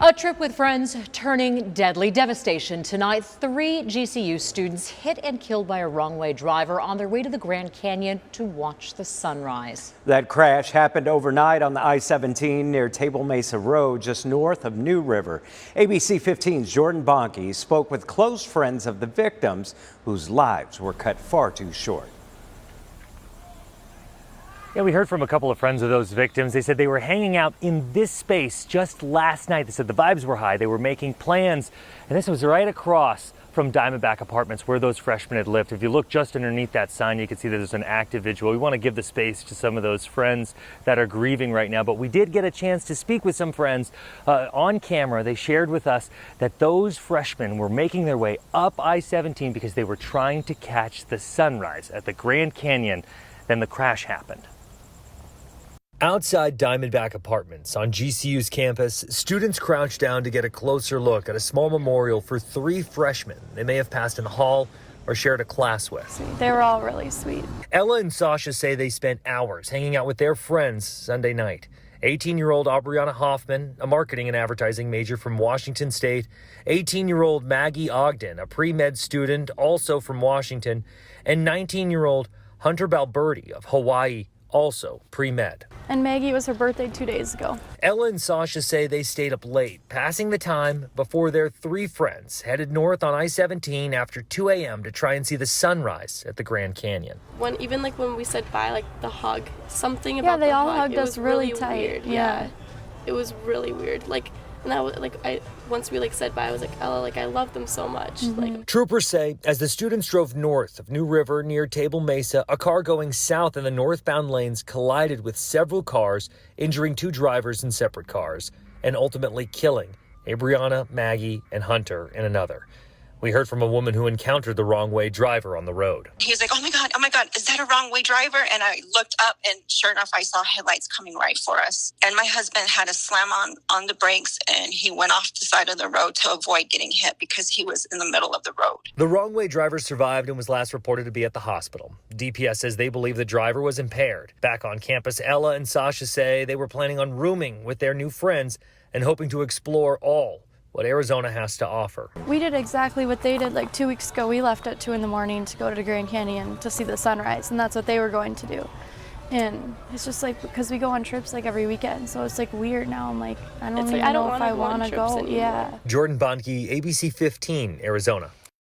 A trip with friends turning deadly. Devastation tonight. 3 GCU students hit and killed by a wrong-way driver on their way to the Grand Canyon to watch the sunrise. That crash happened overnight on the I-17 near Table Mesa Road, just north of New River. ABC 15's Jordan Bonke spoke with close friends of the victims whose lives were cut far too short. Yeah, we heard from a couple of friends of those victims. They said they were hanging out in this space just last night. They said the vibes were high. They were making plans, and this was right across from Diamondback Apartments where those freshmen had lived. If you look just underneath that sign, you can see that there's an active vigil. We want to give the space to some of those friends that are grieving right now, but we did get a chance to speak with some friends on camera. They shared with us that those freshmen were making their way up I-17 because they were trying to catch the sunrise at the Grand Canyon. Then the crash happened. Outside Diamondback Apartments on GCU's campus, students crouched down to get a closer look at a small memorial for 3 freshmen they may have passed in the hall or shared a class with. They were all really sweet. Ella and Sasha say they spent hours hanging out with their friends Sunday night. 18-year-old Abriauna Hoffman, a marketing and advertising major from Washington State, 18-year-old Magdalyn Ogden, a pre-med student also from Washington, and 19-year-old Elaine Balberdi of Hawaii, also pre-med. And Maggie, it was her birthday 2 days ago. Ella and Sasha say they stayed up late, passing the time before their 3 friends headed north on I-17 after 2 a.m. to try and see the sunrise at the Grand Canyon. When we said bye, the hug, something about they all hug, hugged us really tight. Weird. Yeah. It was really weird. And once we said bye, I was like, Ella, I love them so much. Troopers say as the students drove north of New River near Table Mesa, a car going south in the northbound lanes collided with several cars, injuring 2 drivers in separate cars, and ultimately killing Abriauna, Maggie, and Hunter in another. We heard from a woman who encountered the wrong-way driver on the road. He was like, oh my God, is that a wrong-way driver? And I looked up, and sure enough, I saw headlights coming right for us. And my husband had to slam on the brakes, and he went off the side of the road to avoid getting hit because he was in the middle of the road. The wrong-way driver survived and was last reported to be at the hospital. DPS says they believe the driver was impaired. Back on campus, Ella and Sasha say they were planning on rooming with their new friends and hoping to explore all what Arizona has to offer. We did exactly what they did 2 weeks ago. We left at 2 in the morning to go to the Grand Canyon to see the sunrise, and that's what they were going to do. And it's just because we go on trips every weekend, so it's weird now. I'm I don't even know if I want to go. Anymore. Yeah. Jordan Bonke, ABC 15, Arizona.